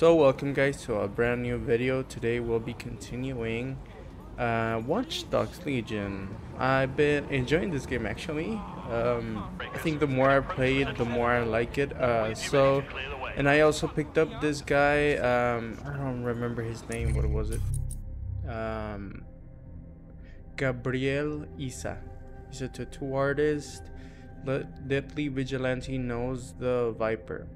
So welcome guys to a brand new video. Today we'll be continuing Watch Dogs Legion. I've been enjoying this game actually. I think the more I play it, the more I like it. And I also picked up this guy, I don't remember his name, what was it? Gabriel Isa. He's a tattoo artist. The deadly vigilante knows the Viper.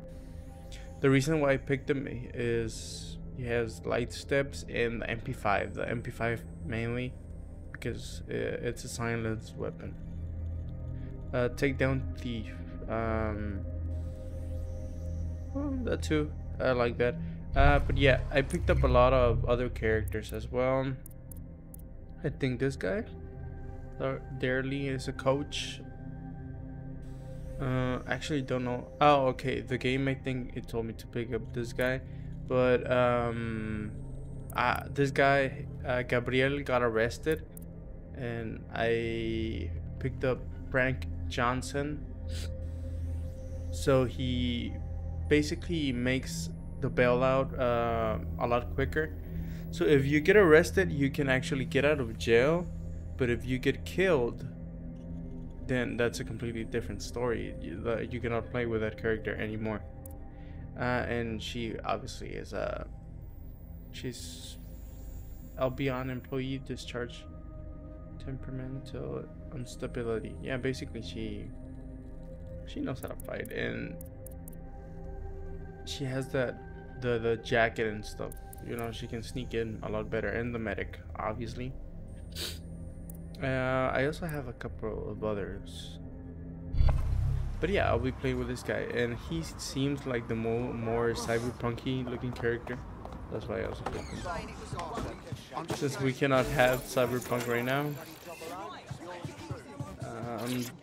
The reason why I picked him is he has light steps and the MP5. The MP5 mainly because it's a silenced weapon. Takedown thief. Well, that too. I like that. But yeah, I picked up a lot of other characters as well. I think this guy, Darley, is a coach. Actually don't know. Oh, okay. The game, I think it told me to pick up this guy, but this guy, Gabriel, got arrested, and I picked up Frank Johnson. So he basically makes the bailout a lot quicker. So if you get arrested, you can actually get out of jail, but if you get killed, then that's a completely different story. You cannot play with that character anymore. And she obviously is she's Albion employee, discharge, temperamental instability. Yeah, basically she knows how to fight, and she has that the jacket and stuff. You know, she can sneak in a lot better, and the medic obviously. I also have a couple of others, but yeah, I'll be playing with this guy, and he seems like the more cyberpunky looking character. That's why I also picked him. Since we cannot have cyberpunk right now,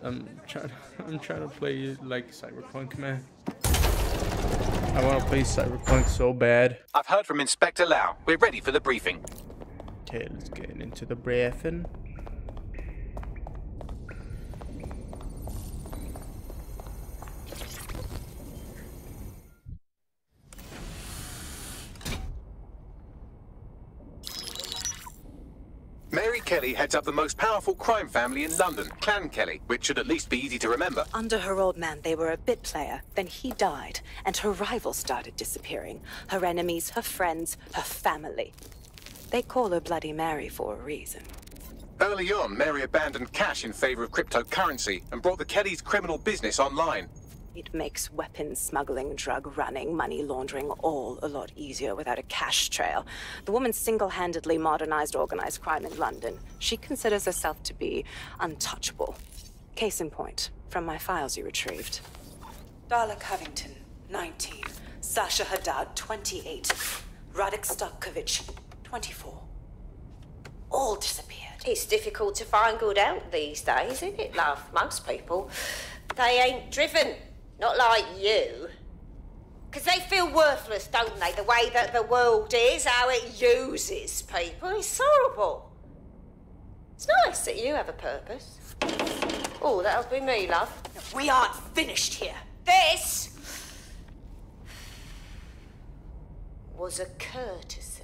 I'm trying to play like cyberpunk, man. I want to play cyberpunk so bad. I've heard from Inspector Lau. We're ready for the briefing. Okay, let's get into the briefing. Mary Kelly heads up the most powerful crime family in London, Clan Kelly, which should at least be easy to remember. Under her old man, they were a bit player. Then he died, and her rivals started disappearing. Her enemies, her friends, her family. They call her Bloody Mary for a reason. Early on, Mary abandoned cash in favor of cryptocurrency and brought the Kellys' criminal business online. It makes weapons smuggling, drug running, money laundering all a lot easier without a cash trail. The woman single-handedly modernized organized crime in London. She considers herself to be untouchable. Case in point, from my files you retrieved. Darla Covington, 19. Sasha Haddad, 28. Radek Stokovich, 24. All disappeared. It's difficult to find good help these days, isn't it, love? Most people, they ain't driven. Not like you. Because they feel worthless, don't they? The way that the world is, how it uses people. It's horrible. It's nice that you have a purpose. Oh, that'll be me, love. We aren't finished here. This was a courtesy.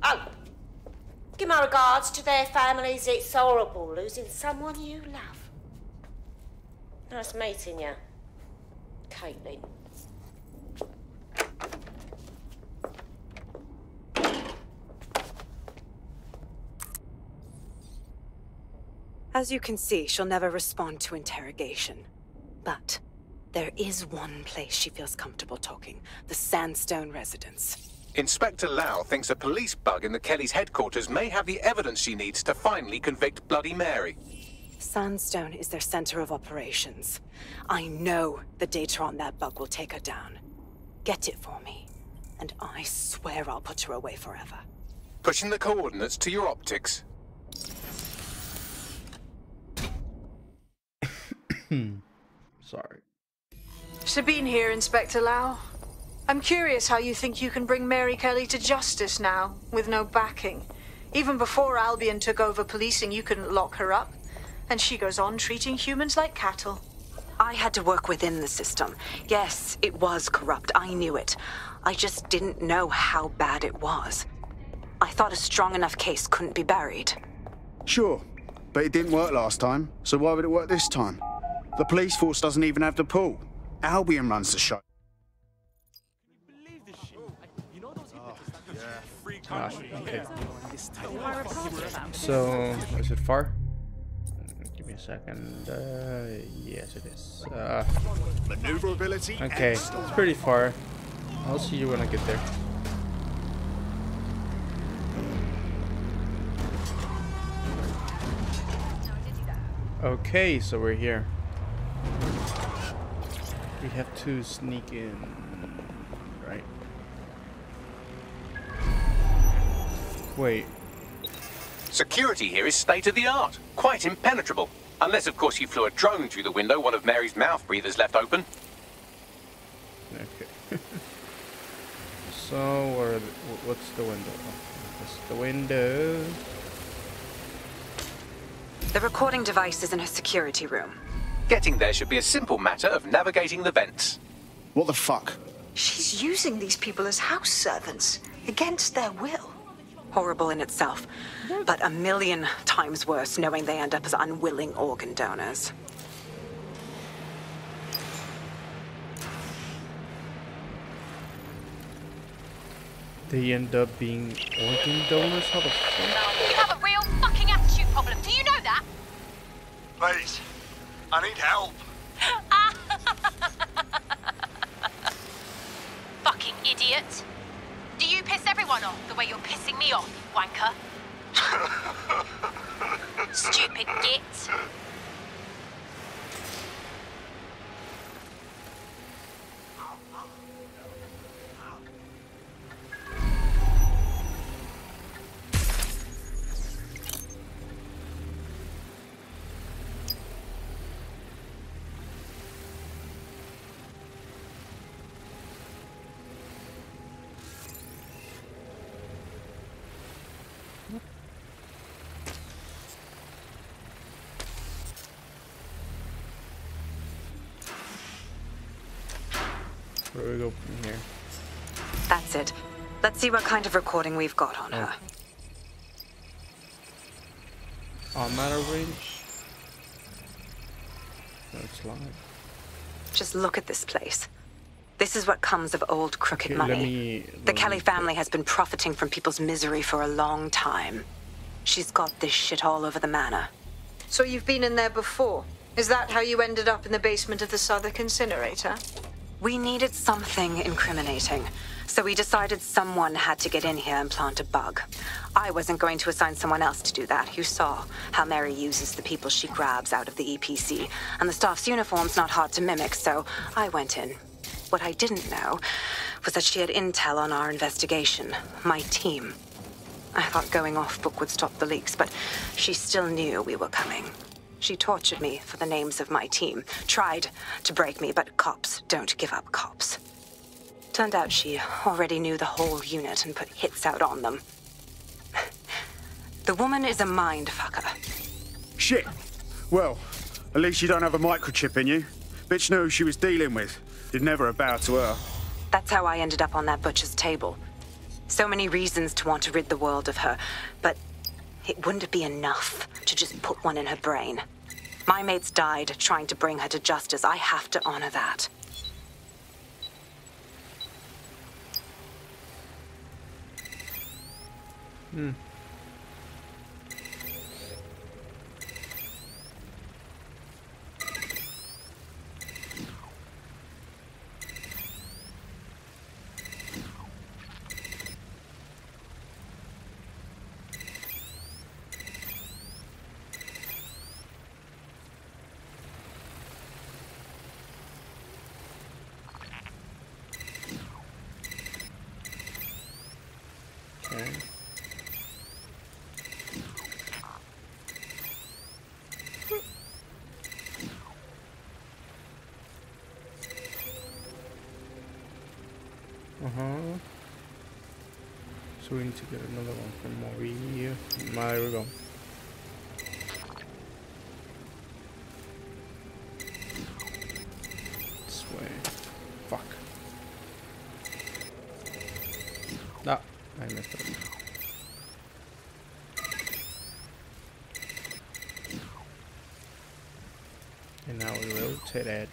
Oh. Give my regards to their families. It's horrible losing someone you love. Nice meeting you, Caitlin. As you can see, she'll never respond to interrogation. But there is one place she feels comfortable talking. The Sandstone residence. Inspector Lau thinks a police bug in the Kellys' headquarters may have the evidence she needs to finally convict Bloody Mary. Sandstone is their center of operations. I know the data on that bug will take her down. Get it for me, and I swear I'll put her away forever. Pushing the coordinates to your optics. Sorry. Sabine here, Inspector Lau. I'm curious how you think you can bring Mary Kelly to justice now, with no backing. Even before Albion took over policing, you couldn't lock her up. And she goes on treating humans like cattle. I had to work within the system. Yes, it was corrupt. I knew it. I just didn't know how bad it was. I thought a strong enough case couldn't be buried. Sure, but it didn't work last time, so why would it work this time? The police force doesn't even have the pull. Albion runs the show. Okay. So, is it far? Give me a second. Yes, it is. Maneuverability. Okay, it's pretty far. I'll see you when I get there. Okay, so we're here. We have to sneak in, right? Wait. Security here is state-of-the-art. Quite impenetrable. Unless, of course, you flew a drone through the window one of Mary's mouth breathers left open. Okay. So, what's the window? Oh, that's the window. The recording device is in her security room. Getting there should be a simple matter of navigating the vents. What the fuck? She's using these people as house servants, against their will. Horrible in itself, but a million times worse knowing they end up as unwilling organ donors. They end up being organ donors? How the fuck? You have a real fucking attitude problem. Do you know that? Please, I need help. Fucking idiot. Do you piss everyone off the way you're pissing me off, you wanker? Stupid git. Where do we go from here? That's it. Let's see what kind of recording we've got on her. On matter range? No, it's live. Just look at this place. This is what comes of old crooked Okay, money. The Kelly family has been profiting from people's misery for a long time. She's got this shit all over the manor. So you've been in there before? Is that how you ended up in the basement of the Southwark incinerator? We needed something incriminating, so we decided someone had to get in here and plant a bug. I wasn't going to assign someone else to do that. You saw how Mary uses the people she grabs out of the EPC, and the staff's uniform's not hard to mimic, so I went in. What I didn't know was that she had intel on our investigation, my team. I thought going off book would stop the leaks, but she still knew we were coming. She tortured me for the names of my team, tried to break me, but cops don't give up cops. Turned out she already knew the whole unit and put hits out on them. The woman is a mind fucker. Shit. Well, at least you don't have a microchip in you. Bitch knew who she was dealing with. You'd never bow to her. That's how I ended up on that butcher's table. So many reasons to want to rid the world of her, but it wouldn't be enough to just put one in her brain. My mates died trying to bring her to justice. I have to honor that. Okay. So we need to get another one from Marie. There we go. way. Fuck. No, I messed up. And now we rotate it.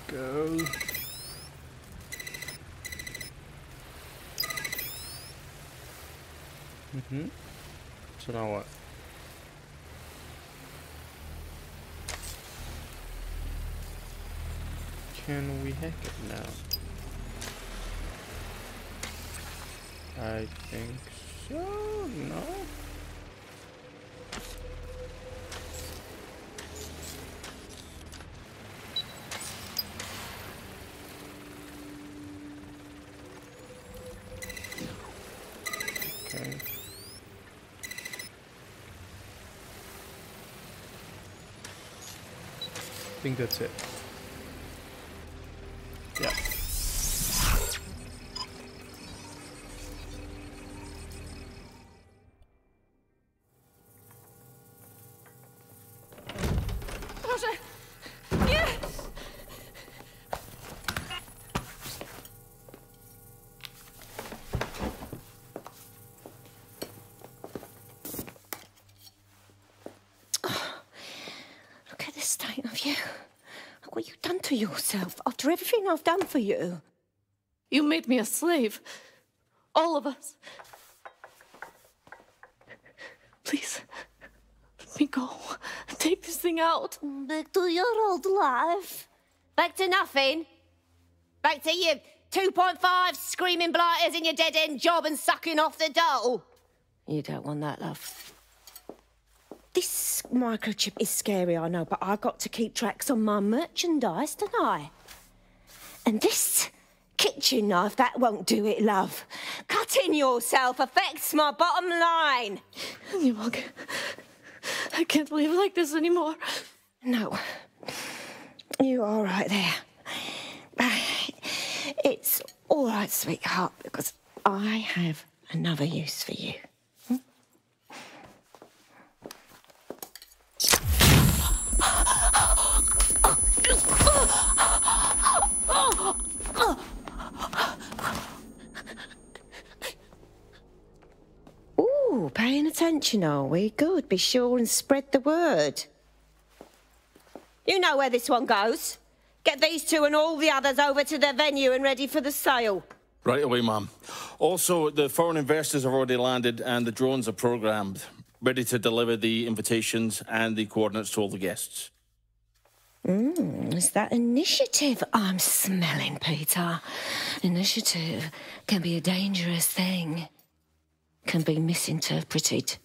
Go. So now what? Can we hack it now? I think so. No. Okay. I think that's it. Yeah. What you've done to yourself after everything I've done for you. You made me a slave. All of us. Please, let me go. Take this thing out. Back to your old life. Back to nothing. Back to you 2.5 screaming blighters in your dead-end job and sucking off the dole. You don't want that, love. This microchip is scary, I know, but I got to keep tracks on my merchandise, don't I? And this kitchen knife, that won't do it, love. Cutting yourself affects my bottom line. I can't live like this anymore. No. You're all right there. It's all right, sweetheart, because I have another use for you. Ooh, paying attention, are we? Good. Be sure and spread the word. You know where this one goes. Get these two and all the others over to their venue and ready for the sale. Right away, ma'am. Also, the foreign investors have already landed and the drones are programmed, ready to deliver the invitations and the coordinates to all the guests. Is that initiative I'm smelling, Peter? Initiative can be a dangerous thing. Can be misinterpreted.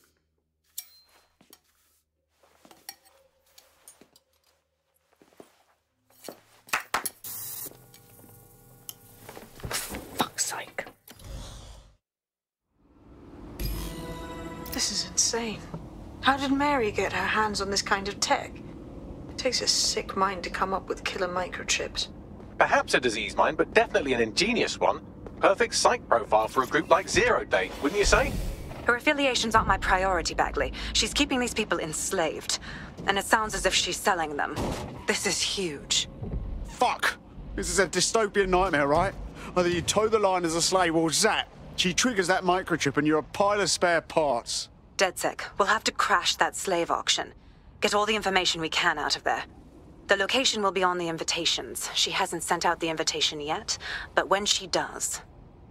Fuck's sake. This is insane. How did Mary get her hands on this kind of tech? It takes a sick mind to come up with killer microchips. Perhaps a disease mind, but definitely an ingenious one. Perfect psych profile for a group like Zero Day, wouldn't you say? Her affiliations aren't my priority, Bagley. She's keeping these people enslaved. And it sounds as if she's selling them. This is huge. Fuck! This is a dystopian nightmare, right? Either you toe the line as a slave or zap. She triggers that microchip and you're a pile of spare parts. DedSec, we'll have to crash that slave auction. Get all the information we can out of there. The location will be on the invitations. She hasn't sent out the invitation yet, but when she does...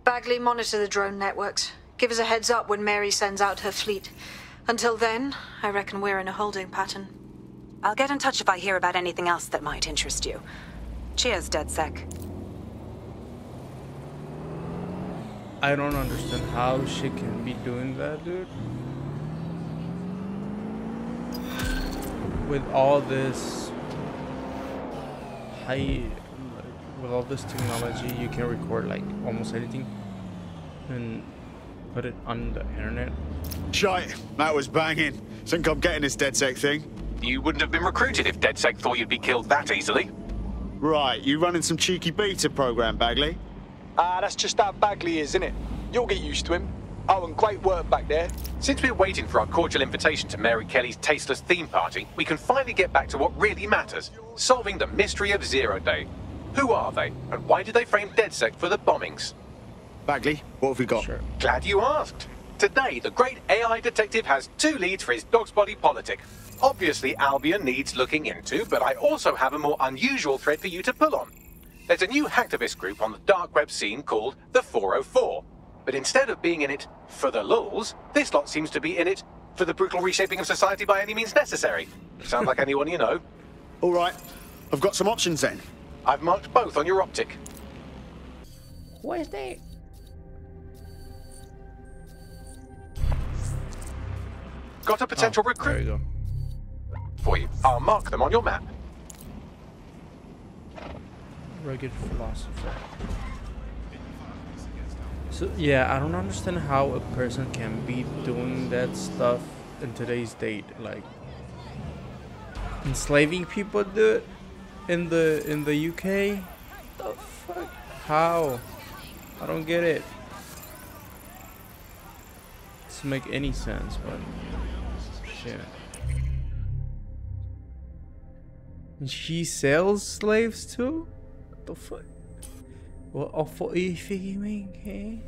Bagley, monitor the drone networks. Give us a heads up when Mary sends out her fleet. Until then, I reckon we're in a holding pattern. I'll get in touch if I hear about anything else that might interest you. Cheers, DedSec. I don't understand how she can be doing that, dude. With all this with all this technology, you can record like almost anything and put it on the internet. Shite, that was banging. Think I'm getting this DedSec thing? You wouldn't have been recruited if DedSec thought you'd be killed that easily. Right, you running some cheeky beta program, Bagley? That's just how Bagley is, isn't it? You'll get used to him. Oh, and great work back there. Since we're waiting for our cordial invitation to Mary Kelly's tasteless theme party, we can finally get back to what really matters, solving the mystery of Zero Day. Who are they, and why did they frame DedSec for the bombings? Bagley, what have we got? Sure. Glad you asked. Today, the great AI detective has 2 leads for his dog's body politic. Obviously, Albion needs looking into, but I also have a more unusual thread for you to pull on. There's a new hacktivist group on the dark web scene called the 404. But instead of being in it for the lulz, this lot seems to be in it for the brutal reshaping of society by any means necessary. Sound like anyone you know? All right, I've got some options then. I've marked both on your optic. What is that? Got a potential There recruit you go. for you. I'll mark them on your map. Rugged philosopher. So yeah, I don't understand how a person can be doing that stuff in today's date. Like enslaving people do it in the UK. The fuck? How? I don't get it. Doesn't make any sense, but shit. And she sells slaves too? What the fuck? What are you thinking, man?